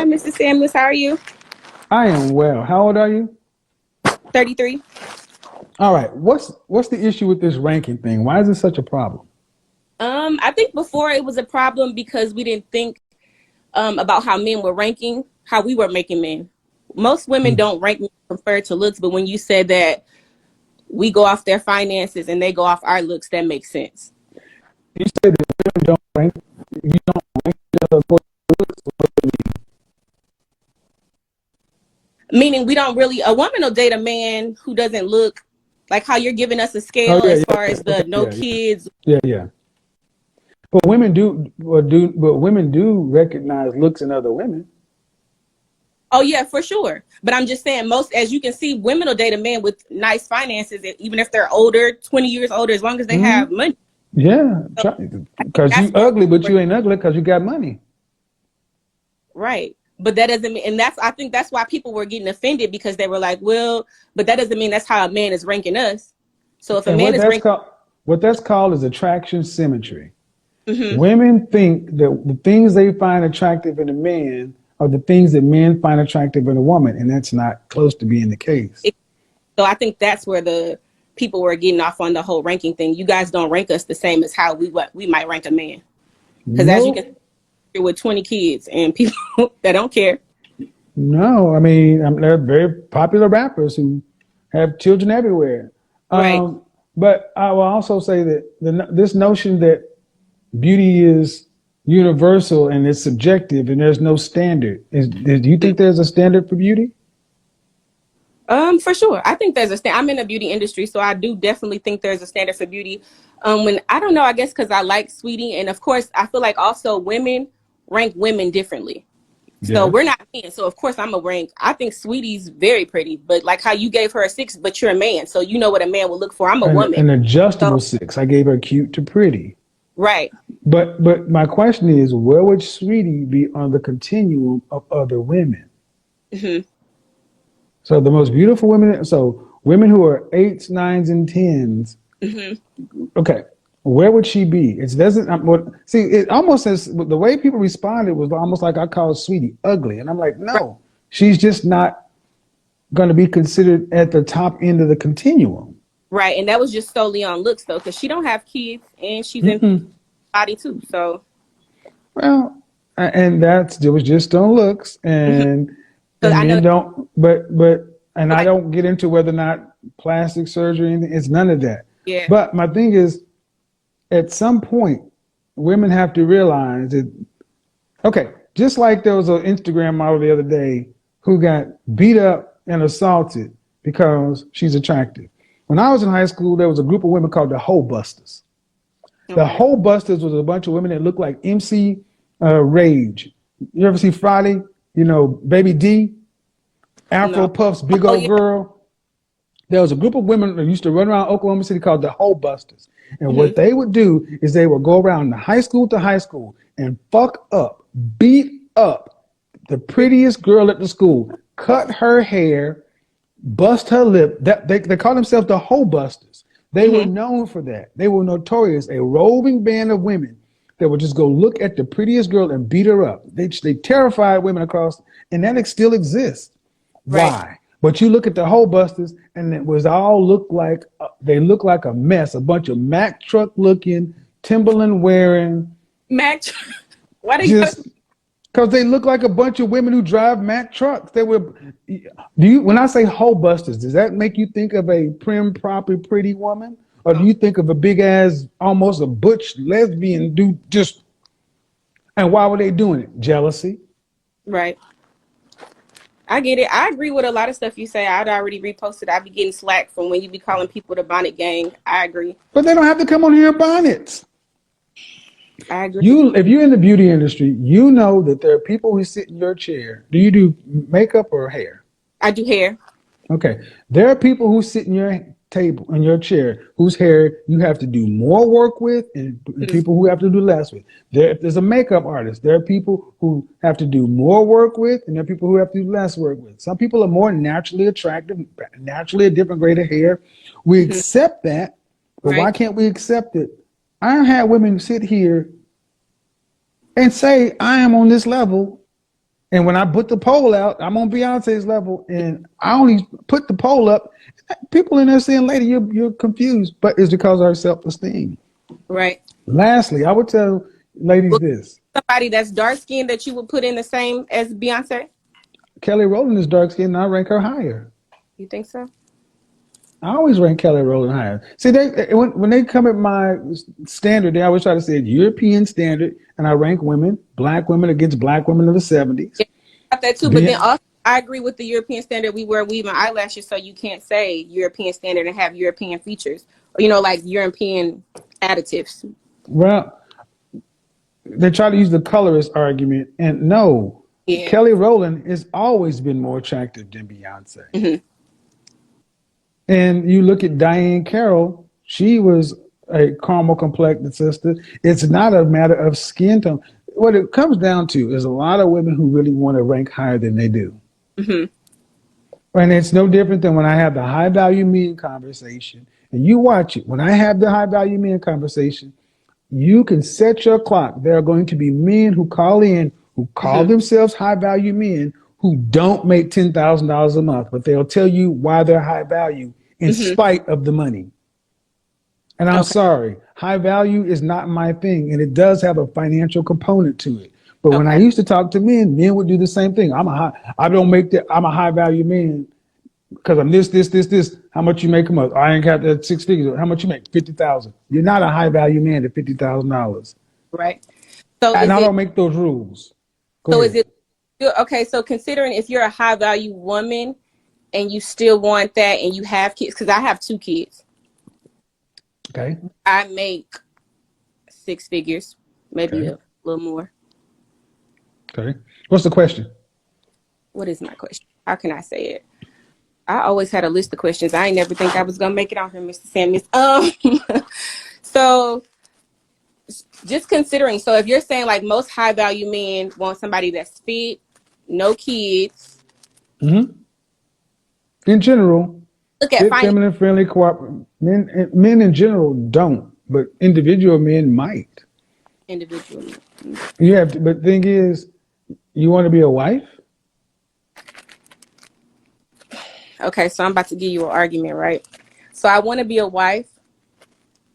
Hi, Mrs. Samuels. How are you? I am well. How old are you? 33. All right. What's the issue with this ranking thing? Why is it such a problem? I think before it was a problem because we didn't think about how men were ranking, how we were making men. Most women Hmm. don't rank men compared to looks, but when you said that we go off their finances and they go off our looks, that makes sense. You said that women don't rank. You don't rank according to looks. Meaning we don't really, a woman will date a man who doesn't look like how you're giving us a Oh scale yeah, as yeah, far yeah. as the Okay, no yeah, yeah, kids. yeah. But women do recognize looks in other women. Oh yeah, for sure. But I'm just saying most, as you can see, women will date a man with nice finances, even if they're older, 20 years older, as long as they Hmm. have money. Yeah, So I think because you that's where ugly, but you ain't ugly because you got money. right. But that doesn't mean, and I think that's why people were getting offended because they were like, well, but that doesn't mean that's how a man is ranking us. So if a And man is ranking, what that's called is attraction symmetry. hmm Women think that the things they find attractive in a man are the things that men find attractive in a woman, and that's not close to being the case. so I think that's where the people were getting off on the whole ranking thing. You guys don't rank us the same as how we might rank a man. Because as you can No, see, with 20 kids and people that don't care. no. I mean, they're very popular rappers who have children everywhere. Right. But I will also say that this notion that beauty is universal and it's subjective and there's no standard. Do you think there's a standard for beauty? For sure. I think there's a I'm in the beauty industry, so I do definitely think there's a standard for beauty. When I don't know, I guess because I like Sweetie, and of course, I feel like also women rank women differently. So we're Yes. not men. So of course, I'm a rank. I think Sweetie's very pretty, but like how you gave her a 6, but you're a man, so you know what a man will look for. I'm a woman, An so adjustable 6. I gave her cute to pretty. right. But my question is, where would Sweetie be on the continuum of other women? hmm So the most beautiful women, so women who are eights, nines, and tens. hmm Okay, where would she be? It doesn't. See, it almost says the way people responded was almost like I called Sweetie ugly, and I'm like, Right. no, she's just not going to be considered at the top end of the continuum. Right, and that was just solely on looks though, because she don't have kids and she's in Mm-mm. body too. So Well, and it was just on looks, mhm. So and I know, men don't. And I like, don't get into whether or not plastic surgery. Anything, it's none of that. yeah, But my thing is, at some point, women have to realize that. Okay, just like there was an Instagram model the other day who got beat up and assaulted because she's attractive. When I was in high school, there was a group of women called the Hoe Busters. The okay, Hoe Busters was a bunch of women that looked like MC Rage. You ever see Friday? You know, Baby D, no, Afro Puff's Big oh Old yeah, Girl. There was a group of women that used to run around Oklahoma City called the Hoe Busters. And hmm what they would do is they would go around the high school to high school and fuck up, beat up the prettiest girl at the school, cut her hair, bust her lip. They call themselves the Hoe Busters. They were hmm known for that. They were notorious, a roving band of women that would just go look at the prettiest girl and beat her up. They terrified women across, and that still exists. right, Why? But you look at the Hoe Busters, and it was all look like they look like a mess. A bunch of Mack truck looking, Timberland wearing, Mac. Why do you gotta? just because they look like a bunch of women who drive Mack trucks. They were. Do you? When I say Hoe Busters, does that make you think of a prim, proper, pretty woman, or do Oh, you think of a big ass, almost a butch lesbian dude? Just and why were they doing it? Jealousy. right. I get it. I agree with a lot of stuff you say. I'd already reposted. I'd be getting slack from when you be calling people the bonnet gang. I agree. But they don't have to come on here in bonnets. I agree. If you're in the beauty industry, you know that there are people who sit in your chair. Do you do makeup or hair? I do hair. Okay. There are people who sit in your table, in your chair, whose hair you have to do more work with, and Mhm. people who have to do less with. If there's a makeup artist, there are people who have to do more work with, and there are people who have to do less work with. Some people are more naturally attractive, naturally a different grade of hair. We Mhm. accept that, but why Right. can't we accept it? I had women sit here and say I am on this level, And when I put the poll out, I'm on Beyonce's level, and I only put the poll up. People in there saying, "Lady, you're confused," but it's because of our self-esteem. Right. Lastly, I would tell ladies Well, this: somebody that's dark skinned that you would put in the same as Beyonce? Kelly Rowland is dark skinned, and I rank her higher. You think so? I always rank Kelly Rowland higher. See, when they come at my standard, they always try to say European standard, and I rank women, black women against black women of the '70s. Yeah, I got that too. But then also, I agree with the European standard. We wear weave and eyelashes, so you can't say European standard and have European features, or like European additives. Well, they try to use the colorist argument, and no, Yeah. Kelly Rowland has always been more attractive than Beyonce. Mm-hmm. And you look at Diane Carroll, she was a caramel complected sister. It's not a matter of skin tone. What it comes down to is a lot of women who really want to rank higher than they do. Mm-hmm. And it's no different than when I have the high value men conversation. And you watch it. When I have the high value men conversation, you can set your clock. There are going to be men who call in, who call Mm-hmm. themselves high value men, who don't make $10,000 a month, but they'll tell you why they're high value in Mm-hmm. spite of the money. And I'm sorry, high value is not my thing, and it does have a financial component to it. But when I used to talk to men, men would do the same thing. I'm a high value man because I'm this. How much you make a month? I ain't got that 6 figures. How much you make? 50,000. You're not a high value man at $50,000. Right. So And I don't make those rules. Go ahead. is it okay? So considering if you're a high value woman and you still want that, and you have kids, because I have 2 kids. Okay. I make 6 figures, maybe Okay. a little more. Okay. What's the question? What is my question? How can I say it? I always had a list of questions. I ain't never think I was gonna make it on here, Mr. Samuels. So just considering, so if you're saying like most high value men want somebody that's fit, no kids. Mm-hmm. In general, Look at fit, feminine, friendly, cooperative. Men in general don't, but individual men might. individual. You have to, but the thing is, you want to be a wife? Okay, so I'm about to give you an argument, right? So I want to be a wife,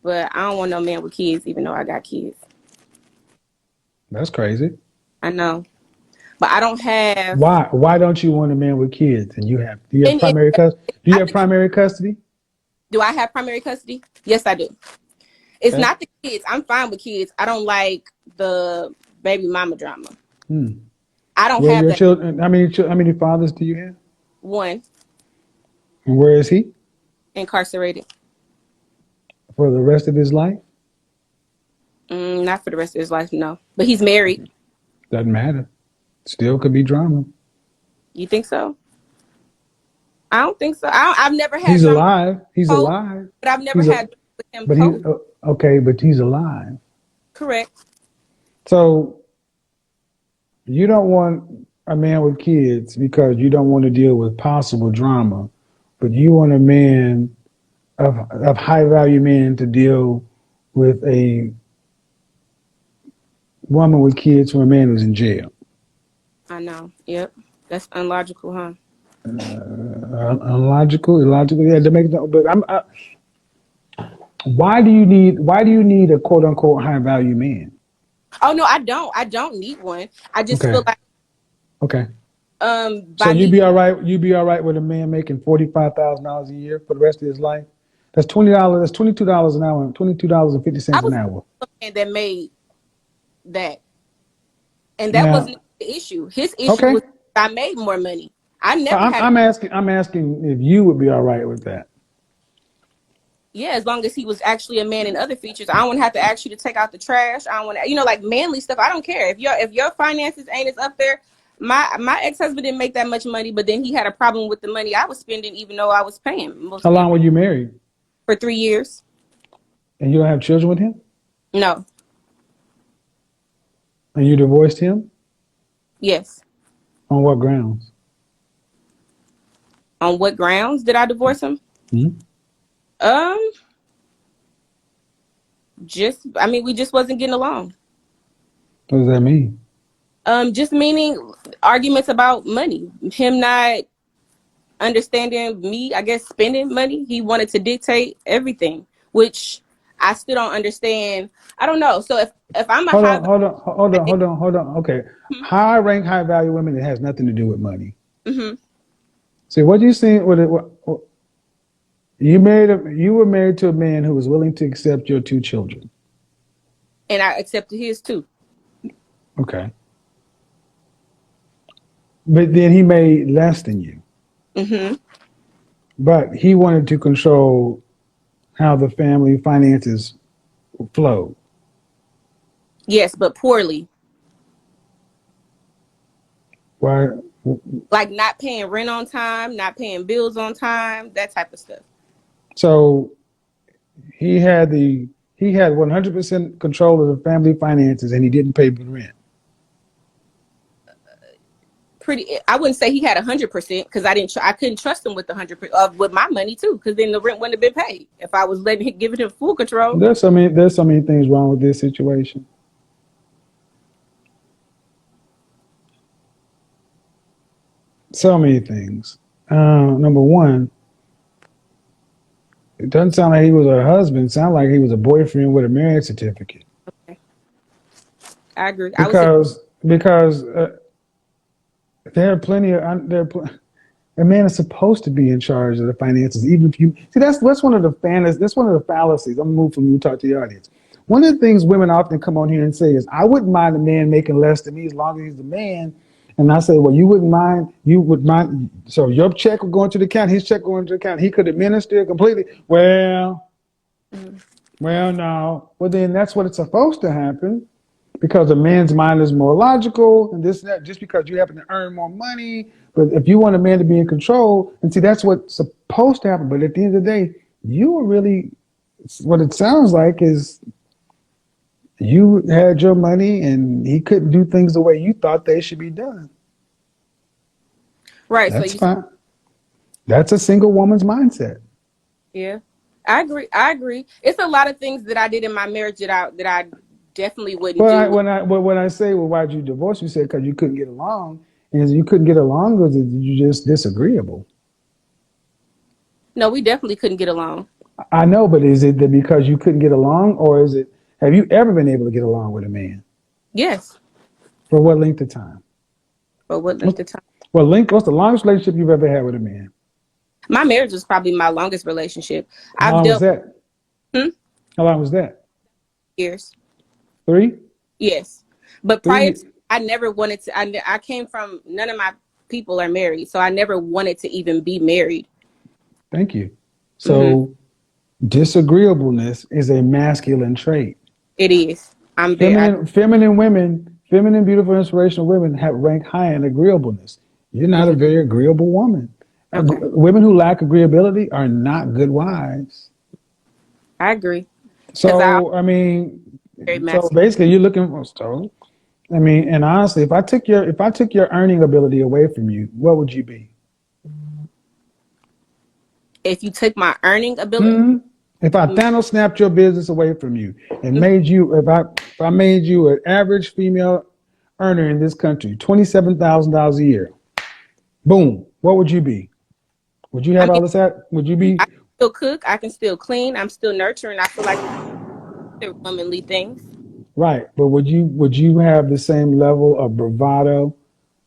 but I don't want no man with kids, even though I got kids. That's crazy. I know, but I don't have. Why? Why don't you want a man with kids? And you have? Do you have And primary custody? Do you have primary custody? do I have primary custody? Yes, I do. It's Okay. not the kids. I'm fine with kids. I don't like the baby mama drama. I don't Where are have your that. children? How many fathers do you have? One, And where is he incarcerated. for the rest of his life? Not for the rest of his life, no. But he's married. Doesn't matter. Still could be drama. You think so? I don't think so. I've never had He's drama alive. He's with him, alive. but I've never He's had drama with him. but he okay. But he's alive. Correct. So you don't want a man with kids because you don't want to deal with possible drama, but you want a man of high value men to deal with a woman with kids from a man who's in jail. I know. Yep. That's unlogical, huh? Unlogical, illogical. Yeah, that makes no. But why do you need a quote unquote high value man? Oh no, I don't. I don't need one. I just Okay. feel like Okay. by So you'd me be all right. You'd be all right with a man making $45,000 a year for the rest of his life. That's $20. That's $22 an hour. $22.50 I an was hour. a man that made that. And that Now, wasn't the issue. His issue okay. was I made more money. I never had I'm asking if you would be all right with that. yeah, as long as he was actually a man in other features. I don't want to have to ask you to take out the trash. I don't want to, like manly stuff. I don't care. If your finances ain't as up there. My ex-husband didn't make that much money, but then he had a problem with the money I was spending, even though I was paying How long were you married? for 3 years. And you don't have children with him? No. And you divorced him? Yes. On what grounds? On what grounds did I divorce him? Mm-hmm. We just wasn't getting along. What does that mean? Just meaning arguments about money. Him not understanding me, I guess, spending money. He wanted to dictate everything, which I still don't understand. I don't know. So if I'm a Hold high on, hold on, hold on, hold on, hold on. Okay. High rank, high value women, it has nothing to do with money. mm-hmm. See, what you see, you were married to a man who was willing to accept your two children. And I accepted his too. Okay. But then he made less than you. Mm-hmm. But he wanted to control how the family finances flow. Yes, but poorly. Why? Like not paying rent on time, not paying bills on time, that type of stuff. So he had 100% control of the family finances, and he didn't pay the rent. I wouldn't say he had 100% because I couldn't trust him with 100% with my money too, because then the rent wouldn't have been paid if I was giving him full control. There's so many things wrong with this situation. So many things. Number one, it doesn't sound like he was a husband. It sounded like he was a boyfriend with a marriage certificate. Okay. I agree. Because there are plenty of a man is supposed to be in charge of the finances, even if you see that's one of the that's one of the fallacies. I'm gonna move from you to talk to the audience. One of the things women often come on here and say is, "I wouldn't mind a man making less than me as long as he's the man." And I say, "Well, you wouldn't mind. You would mind. So your check would go into the account. His check going to the account. He could administer it completely. Well, no. Well, then that's what it's supposed to happen." Because a man's mind is more logical and this and that, just because you happen to earn more money. But if you want a man to be in control, and see, that's what's supposed to happen. But at the end of the day, you were really, what it sounds like is you had your money and he couldn't do things the way you thought they should be done. Right. That's fine. That's a single woman's mindset. Yeah, I agree. It's a lot of things that I did in my marriage that I definitely wouldn't do. When I say, well, why'd you divorce? You said because you couldn't get along. And you couldn't get along because you just disagreeable. No, we definitely couldn't get along. I know, but is it that because you couldn't get along, or is it, have you ever been able to get along with a man? Yes. For what length of time? For what length of time? What's the longest relationship you've ever had with a man? My marriage was probably my longest relationship. How long was that? How long was that? Years. 3? Yes. But prior to, I never wanted to, I came from, none of my people are married, so I never wanted to even be married. Thank you. So disagreeableness is a masculine trait. It is. Feminine women, beautiful, inspirational women have ranked high in agreeableness. You're not a very agreeable woman. Okay. Women who lack agreeability are not good wives. I agree. So, so basically you're looking for, and honestly, if I took your earning ability away from you, what would you be? If you took my earning ability? Mm-hmm. If I Thanos snapped your business away from you and made you, if I made you an average female earner in this country, $27,000 a year, boom, what would you be? Would you have all this? Would you be? I can still cook. I can still clean. I'm still nurturing. I feel like they're womanly things. Right, but would you have the same level of bravado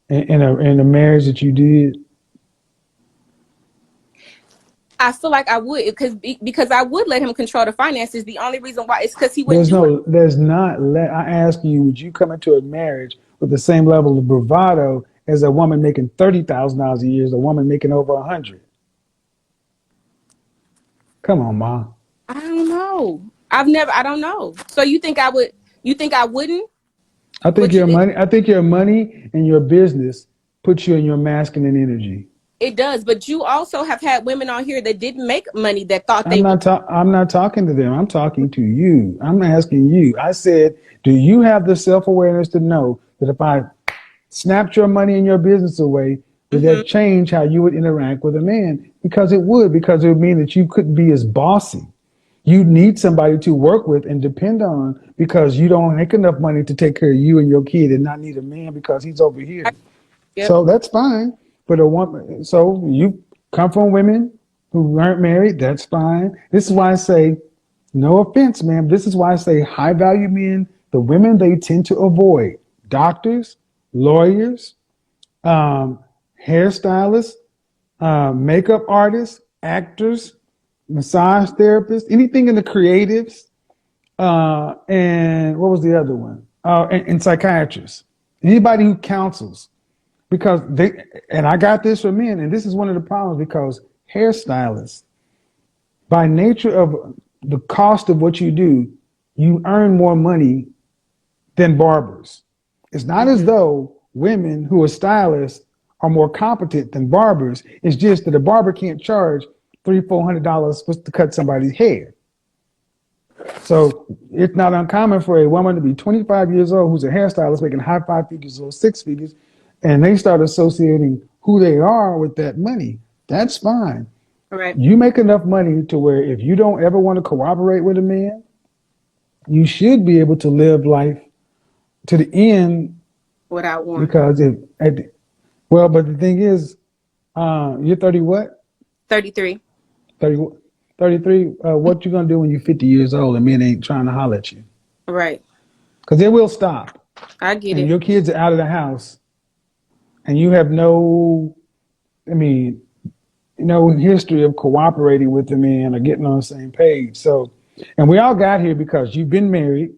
in a marriage that you did? I feel like I would, because I would let him control the finances. The only reason why is because he wouldn't I ask you, would you come into a marriage with the same level of bravado as a woman making $30,000 a year as a woman making over 100? Come on, Ma. I don't know. I don't know. So you think I would? You think I wouldn't? I think your money and your business puts you in your masculine energy. It does, but you also have had women on here that didn't make money that thought they would. I'm not talking to them. I'm talking to you. I'm asking you. I said, do you have the self-awareness to know that if I snapped your money and your business away, would that change how you would interact with a man? Because it would mean that you couldn't be as bossy. You need somebody to work with and depend on because you don't make enough money to take care of you and your kid and not need a man because he's over here. Yep. So that's fine. But a woman, so you come from women who aren't married, that's fine. This is why I say, no offense, man. This is why I say high value men, the women they tend to avoid doctors, lawyers, hairstylists, makeup artists, actors, massage therapists, anything in the creatives, and what was the other one? And psychiatrists, anybody who counsels, because they, and I got this from men, and this is one of the problems because hairstylists, by nature of the cost of what you do, you earn more money than barbers. It's not as though women who are stylists are more competent than barbers. It's just that a barber can't charge $300-400 to cut somebody's hair. So it's not uncommon for a woman to be 25 years old who's a hairstylist making high five figures or six figures, and they start associating who they are with that money. That's fine. Right. You make enough money to where if you don't ever want to cooperate with a man, you should be able to live life to the end Without one. because well, but the thing is, you're 30 what? 33. 30, 33. What you gonna do when you're 50 years old and men ain't trying to holler at you? Right. Because it will stop. I get And it. your kids are out of the house, and you have no, no history of cooperating with the man or getting on the same page. So, and we all got here because you've been married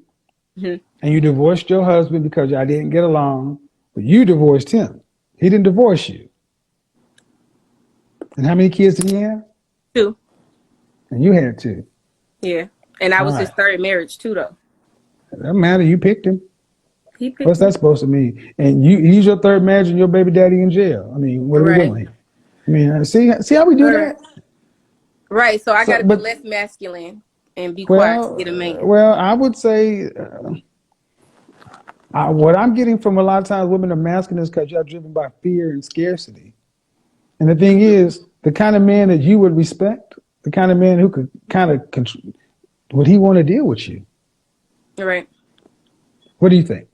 Mhm. and you divorced your husband because y'all didn't get along, but you divorced him. He didn't divorce you. And how many kids did he have? 2. And you had 2. Yeah. And I All was his right. third marriage too, though. It doesn't matter. You picked him. He picked What's me. that supposed to mean? And he's your third marriage and your baby daddy in jail. I mean, what are we Right. doing here? I mean, see how we do Right. that? Right. So I got So, to be but less masculine and be quiet to get a man. well, I would say what I'm getting from a lot of times women are masculine is because y'all driven by fear and scarcity. And the thing is, the kind of man that you would respect, the kind of man who could kind of would he want to deal with you? Right. What do you think?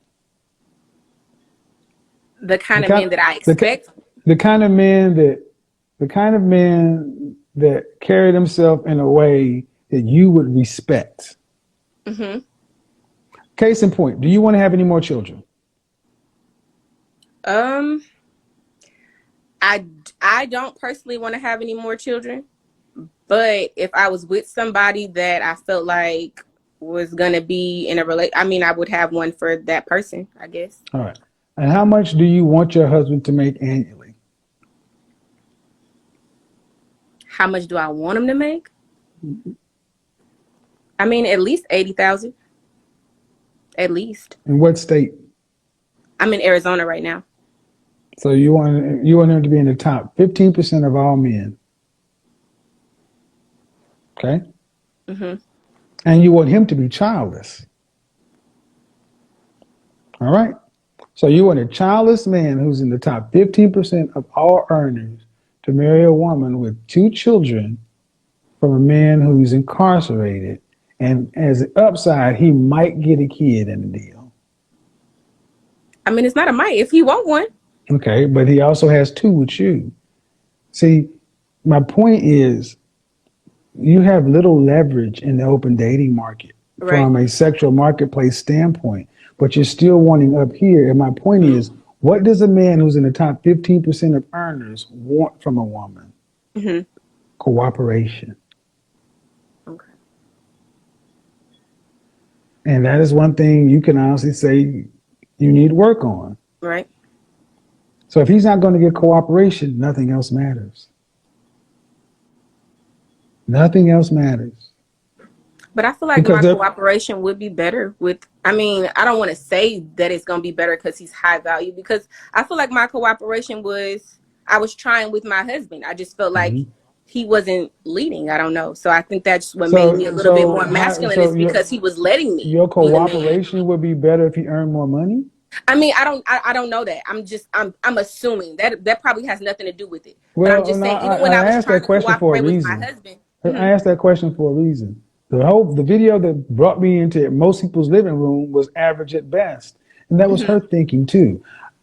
The kind The of kind, men that I the, expect. the kind of man that carry themselves in a way that you would respect. Mm-hmm. Case in point, do you want to have any more children? I don't personally want to have any more children, but if I was with somebody that I felt like was gonna be in a I would have one for that person, I guess. All right. And how much do you want your husband to make annually? How much do I want him to make? I mean, at least 80,000. At least. In what state? I'm in Arizona right now. So you want him to be in the top 15% of all men. Okay? Mm-hmm. And you want him to be childless. All right? So you want a childless man who's in the top 15% of all earners to marry a woman with 2 children from a man who's incarcerated. And as an upside, he might get a kid in the deal. I mean, it's not a might if he want one. Okay, but he also has 2 with you. See, my point is you have little leverage in the open dating market from a sexual marketplace standpoint, but you're still wanting up here. And my point is, what does a man who's in the top 15% of earners want from a woman? Mm-hmm. Cooperation. Okay. And that is one thing you can honestly say you need work on. Right. So if he's not going to get cooperation, nothing else matters. Nothing else matters. But I feel like my cooperation would be better with, I don't want to say that it's going to be better because he's high value, because I feel like my cooperation I was trying with my husband. I just felt like he wasn't leading. I don't know. So I think that's what made me a little bit more masculine is because he was letting me. Your cooperation would be better if he earned more money? I don't know that. I'm assuming that probably has nothing to do with it. Well, but I'm just saying, even when I was trying to cooperate with my husband. I asked that question for a reason. The video that brought me into most people's living room was average at best. And that was Mm-hmm. her thinking too.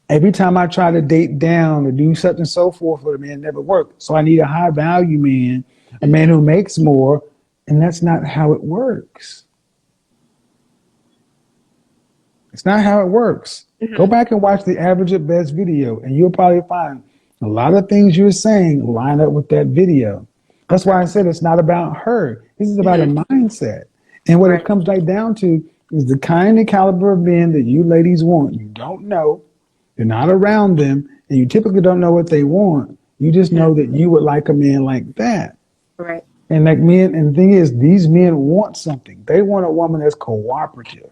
Every time I try to date down or do such and so forth with a man, it never worked. So I need a high value man, a man who makes more. And that's not how it works. It's not how it works. Go Mm-hmm. back and watch the average at best video, and you'll probably find a lot of things you're saying line up with that video. That's Okay. why I said it's not about her. This is about a Mm-hmm. mindset. And what it Right. comes right down to is the kind and caliber of men that you ladies want. You don't know, you're not around them, and you typically don't know what they want. You just Mm-hmm. know that you would like a man like that. Right. And like men, and the thing is, these men want something. They want a woman that's cooperative.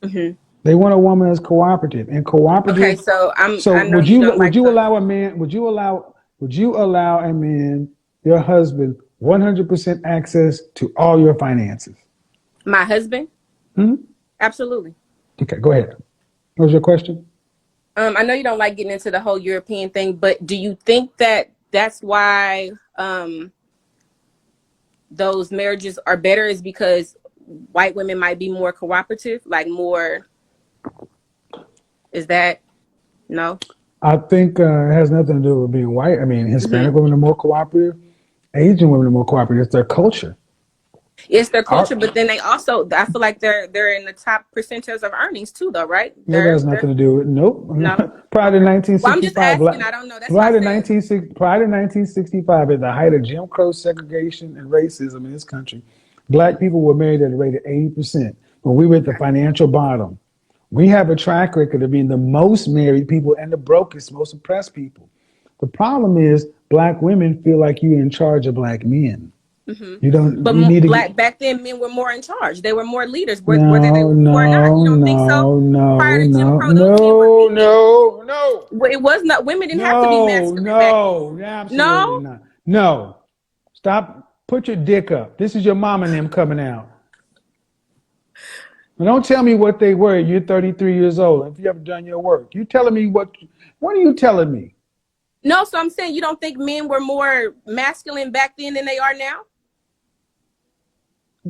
Mm-hmm. They want a woman that's cooperative and Okay, cooperative. so So I know you don't would like you the. allow a man would you allow a man, your husband, 100% access to all your finances? My husband? Hmm? Absolutely. Okay, go ahead. What was your question? I know you don't like getting into the whole European thing, but do you think that that's why those marriages are better is because white women might be more cooperative, like more, is that no? I think it has nothing to do with being white. I mean, Mm-hmm. Hispanic women are more cooperative. Asian women are more cooperative. It's their culture. It's their Our, culture, but then they also, I feel like they're in the top percentages of earnings too, though, right? That has They're nothing to do with nope. no. Prior to Okay. Well, I'm just 1965, asking. I don't know. That's why I said. prior to 1965, at the height of Jim Crow segregation and racism in this country, black people were married at a rate of 80%. When we were at the Okay. financial bottom, we have a track record of being the most married people and the brokest, most oppressed people. The problem is black women feel like you're in charge of black men. Hmm. You don't. But You need to get. black back then, men were more in charge. They were more leaders, whether they No, were or not. You no, don't think so? no, Prior no, to Jim no, Crow, those men were no, leading. no, no. Well, it was not. Women didn't have to be No, masculine back then. no, absolutely No. not. No. Stop. Put your dick up. This is your mom and them coming out. Now, don't tell me what they were. You're 33 years old. If you ever done your work, you telling me what are you telling me? No. So I'm saying you don't think men were more masculine back then than they are now,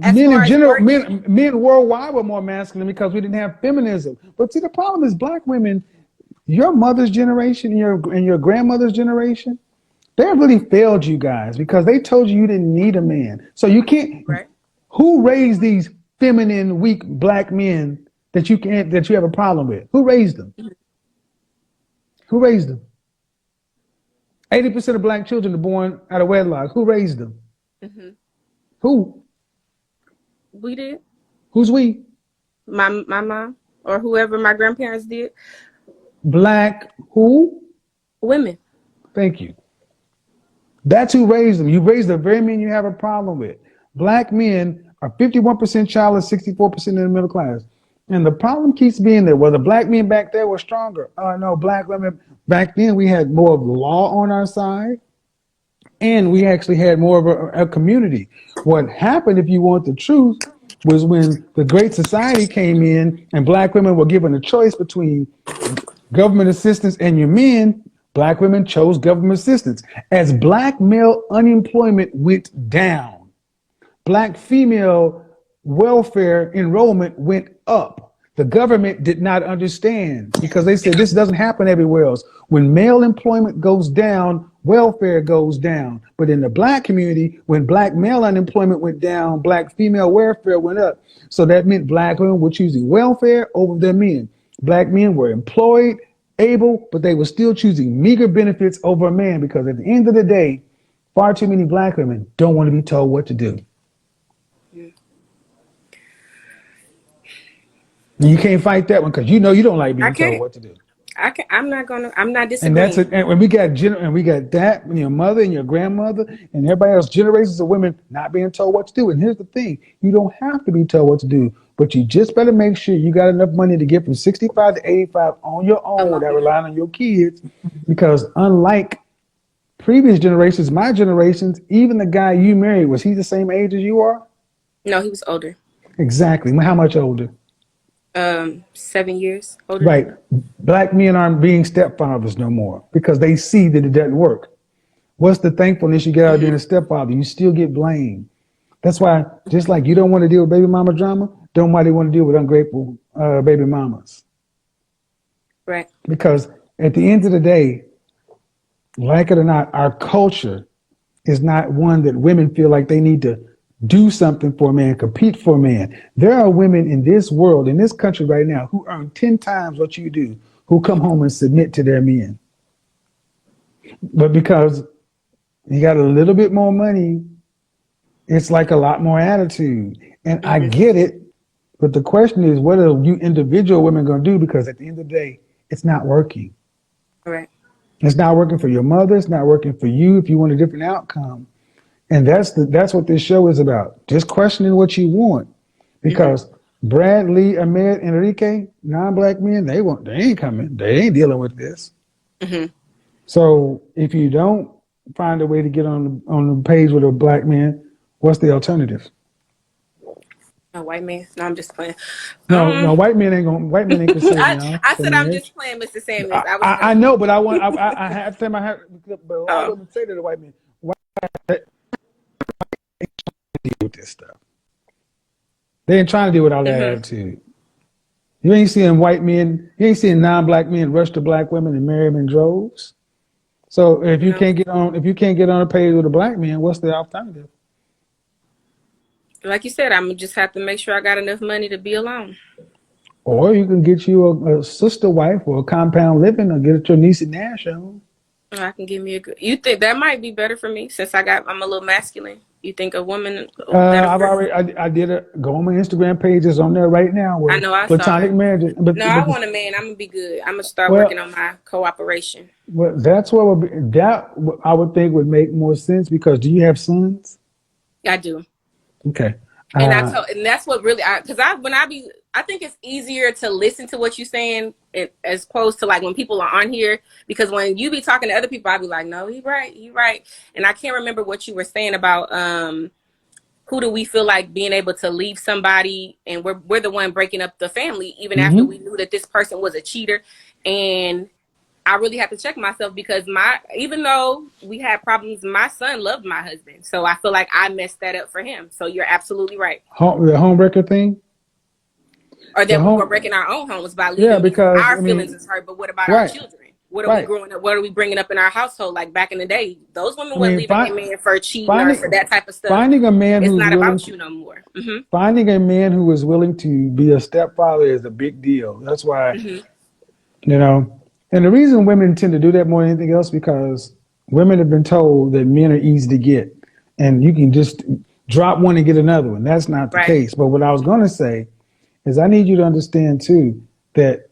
as Men far in as general, working. men worldwide were more masculine because we didn't have feminism. But see, the problem is black women, your mother's generation and your grandmother's generation, they really failed you guys because they told you didn't need a man. So you can't. Right. Who raised these feminine, weak black men that you have a problem with? Who raised them? Who raised them? 80% of black children are born out of wedlock. Who raised them? Hmm. Who? We did. Who's we? My mom or whoever my grandparents did. Black who? Women. Thank you. That's who raised them. You raised the very men you have a problem with. Black men are 51% childless, 64% in the middle class. And the problem keeps being that, well, the black men back there were stronger. Oh, no, black women, back then we had more of the law on our side and we actually had more of a community. What happened, if you want the truth, was when the Great Society came in and black women were given a choice between government assistance and your men, black women chose government assistance. As black male unemployment went down, black female welfare enrollment went up. The government did not understand because they said this doesn't happen everywhere else. When male employment goes down, welfare goes down. But in the black community, when black male unemployment went down, black female welfare went up. So that meant black women were choosing welfare over their men. Black men were employed, able, but they were still choosing meager benefits over a man because at the end of the day, far too many black women don't want to be told what to do. And you can't fight that one because you know you don't like I being told can't. what to do. I can. I'm not gonna. I'm not And that's it. disagreeing. And we got that, and your mother and your grandmother and everybody else, generations of women not being told what to do. And here's the thing: you don't have to be told what to do, but you just better make sure you got enough money to get from 65 to 85 on your own without Alone. relying on your kids. Because unlike previous generations, my generations, even the guy you married, was he the same age as you are? No, he was older. Exactly. How much older? 7 years older than Right. me. Black men aren't being stepfathers no more because they see that it doesn't work. What's the thankfulness you get out of being a stepfather? You still get blamed. That's why, just like you don't want to deal with baby mama drama, don't nobody want to deal with ungrateful baby mamas. Right. Because at the end of the day, like it or not, our culture is not one that women feel like they need to do something for a man, compete for a man. There are women in this world, in this country right now, who earn 10 times what you do, who come home and submit to their men. But because you got a little bit more money, it's like a lot more attitude. And I get it. But the question is, what are you individual women going to do? Because at the end of the day, it's not working. Right. It's not working for your mother. It's not working for you if you want a different outcome. And that's what this show is about. Just questioning what you want. Because Brad, Lee, Ahmed, Enrique, non-black men, they ain't coming. They ain't dealing with this. So if you don't find a way to get on the page with a black man, what's the alternative? A white man? No, I'm just playing. No, white men ain't gonna save y'all. I said I'm just playing, Mr. Samuels. I know, but I have to say but a lot of women say to the white men, why deal with this stuff? They ain't trying to deal with all that attitude. You ain't seeing white men, you ain't seeing non-black men rush to black women and marry them in droves. So if you can't get on a page with a black man, what's the alternative? Like you said, I'm gonna just have to make sure I got enough money to be alone. Or you can get you a sister wife or a compound living, or get your niece and Nash on. I can give me a good. You think that might be better for me since I'm a little masculine? You think a woman? I did it. Go on my Instagram page. It's on there right now. I know I platonic saw it. marriage. No, I want a man. I'm gonna be good. I'm gonna start working on my cooperation. Well, that's what I would think would make more sense. Because do you have sons? I do. Okay. And and that's what really, I think it's easier to listen to what you're saying as opposed to like when people are on here, because when you be talking to other people, I'll be like, no, he right. And I can't remember what you were saying about, who do we feel like being able to leave somebody and we're the one breaking up the family, even after we knew that this person was a cheater. And I really have to check myself because even though we had problems, my son loved my husband. So I feel like I messed that up for him. So you're absolutely right. The homewrecker thing? Or that we were breaking our own homes by leaving because our feelings is hurt. But what about our children? What are we growing up? What are we bringing up in our household? Like back in the day, those women weren't leaving a man for cheating or for that type of stuff. Finding a man it's not about you no more. Finding a man who is willing to be a stepfather is a big deal. That's why, and the reason women tend to do that more than anything else, because women have been told that men are easy to get and you can just drop one and get another one. That's not the case. But what I was going to say is I need you to understand too that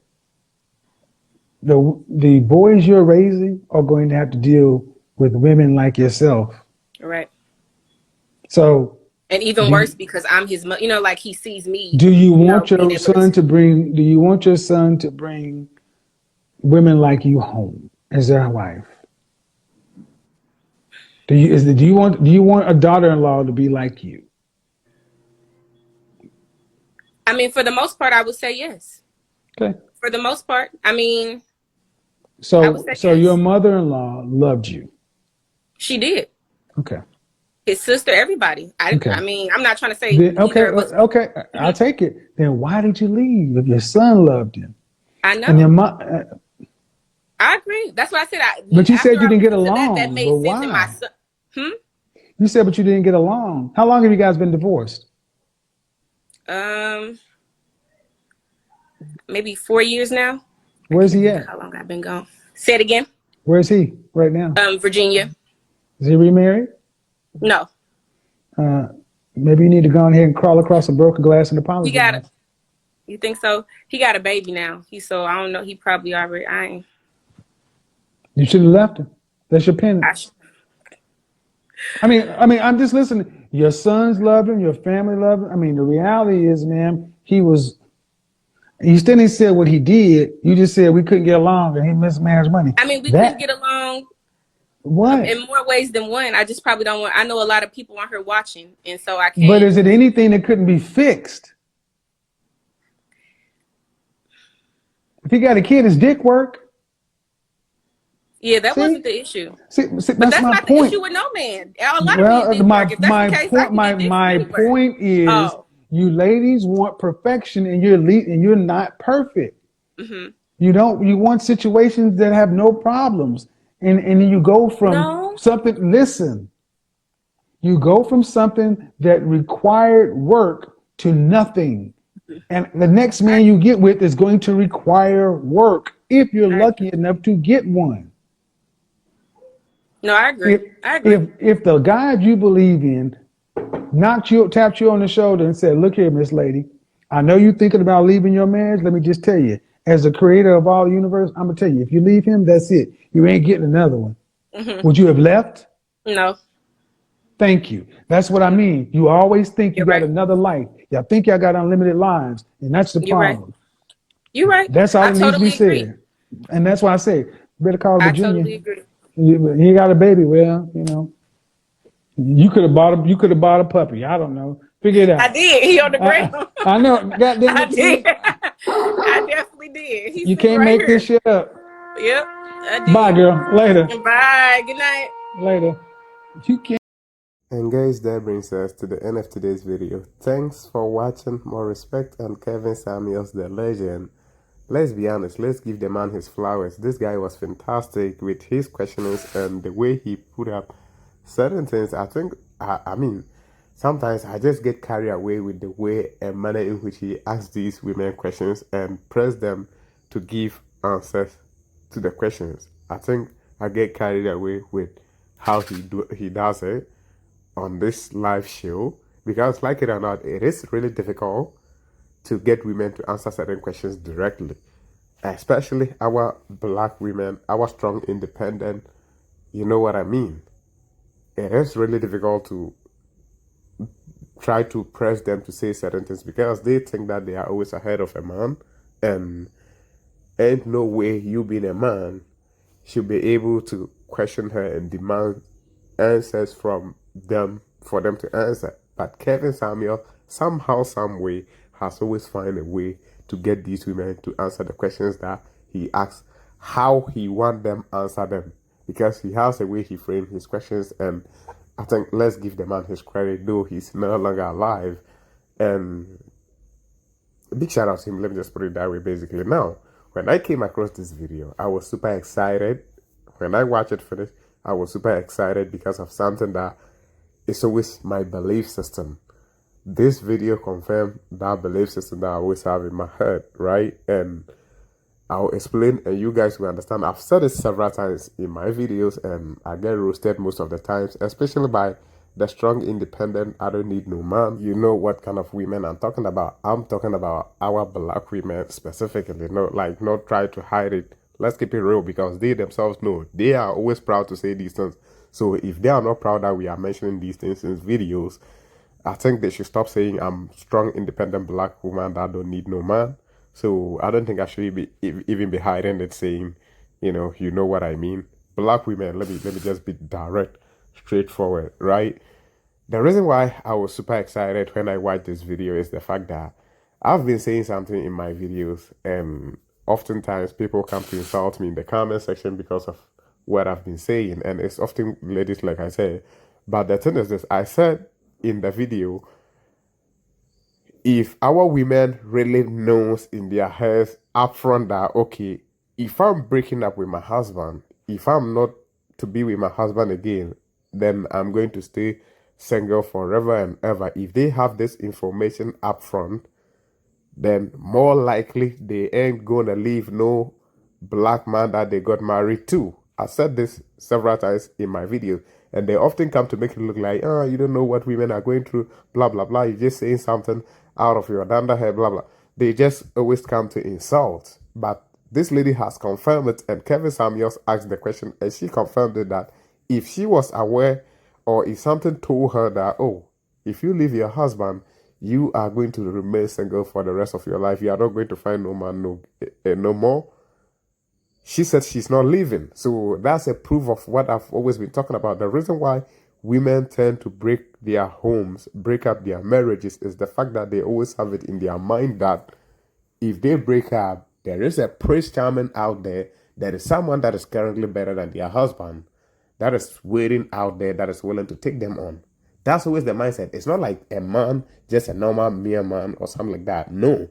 the boys you're raising are going to have to deal with women like yourself. Right. So. And even worse because I'm his mother, like he sees me. Do you want your son to bring women like you home as their wife? Do you want a daughter-in-law to be like you? I mean, for the most part, I would say yes. Okay. For the most part, I mean. So yes. Your mother-in-law loved you. She did. Okay. His sister, everybody. I mean, I'm not trying to say. Okay. I'll take it. Then why did you leave if your son loved him? I know. And your mom. I agree. That's what I said. But you said you didn't get along. That made sense in my son. You said, but you didn't get along. How long have you guys been divorced? Maybe 4 years now. Where's he at? How long I've been gone? Say it again. Where's he right now? Virginia. Is he remarried? No. Maybe you need to go ahead and crawl across a broken glass and apologize. You think so? He got a baby now. So I don't know. He probably already. You should have left him. That's your penance. I mean, I'm just listening. Your sons loved him. Your family loved him. I mean, the reality is, man, you still didn't say what he did. You just said we couldn't get along and he mismanaged money. I mean, we couldn't get along. What? In more ways than one. I just probably don't want. I know a lot of people on here watching, and so I can't. But is it anything that couldn't be fixed? If he got a kid, his dick work. Yeah, that wasn't See, the issue. see, But that's that's my not the issue point. with no man. A lot of men Well, need work. If that's the my case, I point, can get this my anywhere. point is, Oh. you ladies want perfection, and you're not perfect. Hmm. You don't. You want situations that have no problems, and you go from No. something. Listen, you go from something that required work to nothing, and the next I man you get with is going to require work if you're I lucky agree. enough to get one. No, I If agree. I agree. the God you believe in tapped you on the shoulder and said, "Look here, Miss Lady, I know you're thinking about leaving your marriage. Let me just tell you, as the creator of all the universe, I'm gonna tell you, if you leave him, that's it. You ain't getting another one." Hmm. Would you have left? No. Thank you. That's what I No. mean. You always think you You're got right. another life. Y'all think y'all got unlimited lives, and that's the You're right. problem. You're right. That's all I that needs to be totally agree. said. And that's why I say, better call I Virginia. totally agree. You got a baby. Well, you could have bought a puppy. I don't know. Figure it I out. did. He on the ground. I know. God damn I it. did. See, I definitely did. He's you sitting can't right make this here. shit up. Yep, I Bye, did. girl. Later. Bye. Good night. Later. You can't. And guys, that brings us to the end of today's video. Thanks for watching. More respect on Kevin Samuels, the legend. Let's be honest, let's give the man his flowers. This guy was fantastic with his questionings and the way he put up certain things. I mean, sometimes I just get carried away with the way and manner in which he asks these women questions and press them to give answers to the questions. I think I get carried away with how he does it on this live show, because like it or not, it is really difficult to get women to answer certain questions directly, especially our black women, our strong, independent. You know what I mean? It is really difficult to try to press them to say certain things because they think that they are always ahead of a man, and ain't no way you being a man should be able to question her and demand answers from them for them to answer. But Kevin Samuel, somehow, some way, has always found a way to get these women to answer the questions that he asks, how he want them answer them, because he has a way he framed his questions. And I think let's give the man his credit, though he's no longer alive. And a big shout out to him. Let me just put it that way. Basically, now when I came across this video, I was super excited. When I watched it finish, I was super excited because of something that is always my belief system. This video confirmed that belief system that I always have in my head, right? And I'll explain and you guys will understand. I've said it several times in my videos and I get roasted most of the times, especially by the strong, independent, I don't need no man. You know what kind of women I'm talking about. I'm talking about our black women specifically. Not try to hide it. Let's keep it real because they themselves know. They are always proud to say these things. So if they are not proud that we are mentioning these things in videos, I think they should stop saying I'm strong, independent black woman that don't need no man. So I don't think I should be even be hiding it, saying, you know what I mean. Black women, let me just be direct, straightforward, right? The reason why I was super excited when I watched this video is the fact that I've been saying something in my videos, and oftentimes people come to insult me in the comment section because of what I've been saying, and it's often ladies, like I said. But the thing is this: I said in the video, if our women really knows in their heads upfront that, okay, if I'm breaking up with my husband, if I'm not to be with my husband again, then I'm going to stay single forever and ever. If they have this information upfront, then more likely they ain't gonna leave no black man that they got married to. I said this several times in my videos, and they often come to make it look like, oh, you don't know what women are going through, blah blah blah. You're just saying something out of your danda head, blah blah. They just always come to insult. But this lady has confirmed it, and Kevin Samuels asked the question, and she confirmed it that if she was aware, or if something told her that, oh, if you leave your husband, you are going to remain single for the rest of your life. You are not going to find no man no more. She said she's not leaving. So that's a proof of what I've always been talking about. The reason why women tend to break their homes, break up their marriages, is the fact that they always have it in their mind that if they break up, there is a prince charming out there there is someone that is currently better than their husband that is waiting out there that is willing to take them on. That's always the mindset. It's not like a man, just a normal mere man or something like that. No.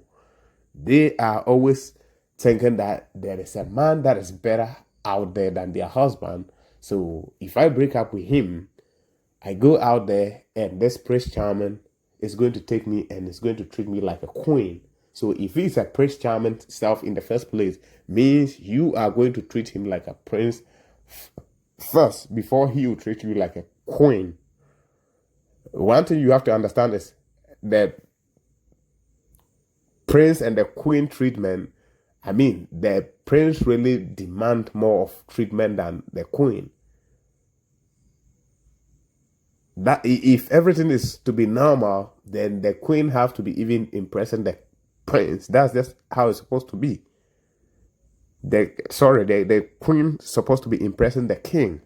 They are always thinking that there is a man that is better out there than their husband. So if I break up with him, I go out there and this Prince Charming is going to take me and is going to treat me like a queen. So if he's a Prince Charming self in the first place, means you are going to treat him like a prince first before he will treat you like a queen. One thing you have to understand is that prince and the queen treatment, I mean, the prince really demand more of treatment than the queen. That if everything is to be normal, then the queen have to be even impressing the prince. That's just how it's supposed to be. The queen supposed to be impressing the king.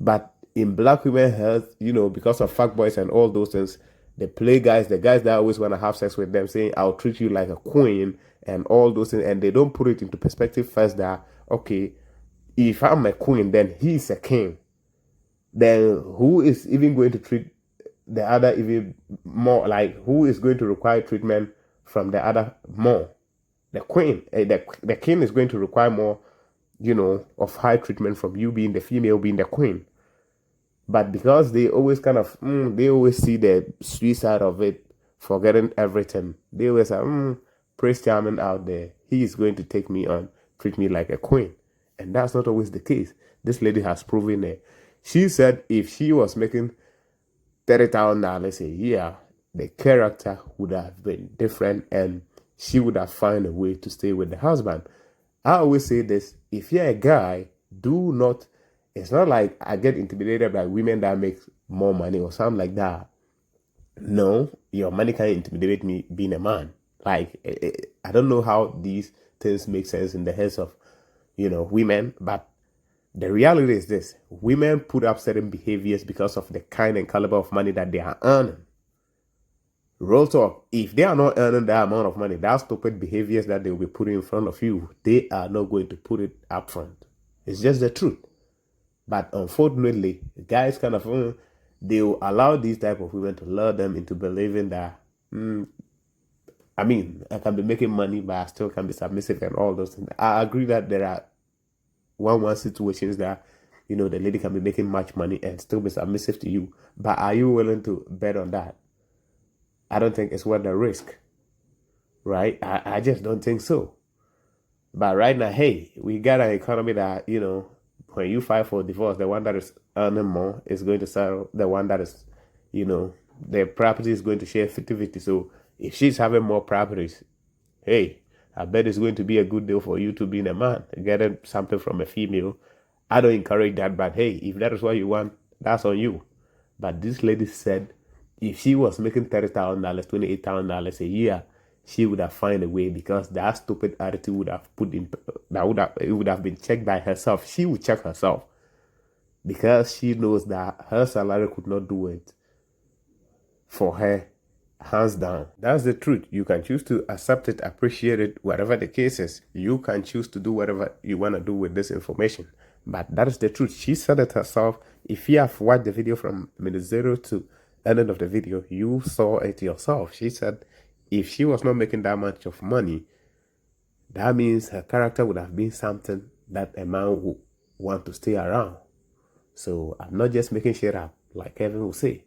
But in black women health, because of fuckboys and all those things, they play guys, the guys that always want to have sex with them, saying, I'll treat you like a queen and all those things. And they don't put it into perspective first that, okay, if I'm a queen, then he's a king. Then who is even going to treat the other even more? Like, who is going to require treatment from the other more? The queen. The king is going to require more, of high treatment from you being the female, being the queen. But because they always kind of, they always see the sweet side of it, forgetting everything. They always say, Prince Charming out there, he is going to take me on, treat me like a queen. And that's not always the case. This lady has proven it. She said if she was making $30,000 a year, the character would have been different and she would have found a way to stay with the husband. I always say this, if you're a guy, do not, it's not like I get intimidated by women that make more money or something like that. No, your money can't intimidate me being a man. Like, I don't know how these things make sense in the heads of, women, but the reality is this. Women put up certain behaviors because of the kind and caliber of money that they are earning. Real talk, if they are not earning that amount of money, that stupid behaviors that they will be putting in front of you, they are not going to put it up front. It's just the truth. But unfortunately, guys kind of, they will allow these type of women to lure them into believing that, I can be making money, but I still can be submissive and all those things. I agree that there are one situations that, the lady can be making much money and still be submissive to you. But are you willing to bet on that? I don't think it's worth the risk, right? I just don't think so. But right now, hey, we got an economy that, when you file for divorce, the one that is earning more is going to settle the one that is, the property is going to share 50-50. So if she's having more properties, hey, I bet it's going to be a good deal for you to being a man, getting something from a female. I don't encourage that, but hey, if that is what you want, that's on you. But this lady said if she was making $30,000, $28,000 a year, she would have found a way because that stupid attitude would have it would have been checked by herself. She would check herself because she knows that her salary could not do it for her, hands down. That's the truth. You can choose to accept it, appreciate it, whatever the case is. You can choose to do whatever you want to do with this information. But that is the truth. She said it herself. If you have watched the video from minute 0 to end of the video, you saw it yourself. She said if she was not making that much of money, that means her character would have been something that a man would want to stay around. So I'm not just making shit up, like Kevin will say.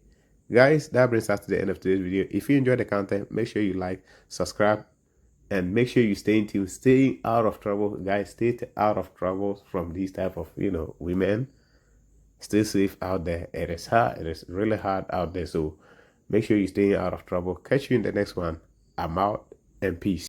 Guys, that brings us to the end of today's video. If you enjoyed the content, make sure you like, subscribe, and make sure you stay in tune, stay out of trouble. Guys, stay out of trouble from these type of, women. Stay safe out there. It is hard. It is really hard out there. So make sure you stay out of trouble. Catch you in the next one. I'm out and peace.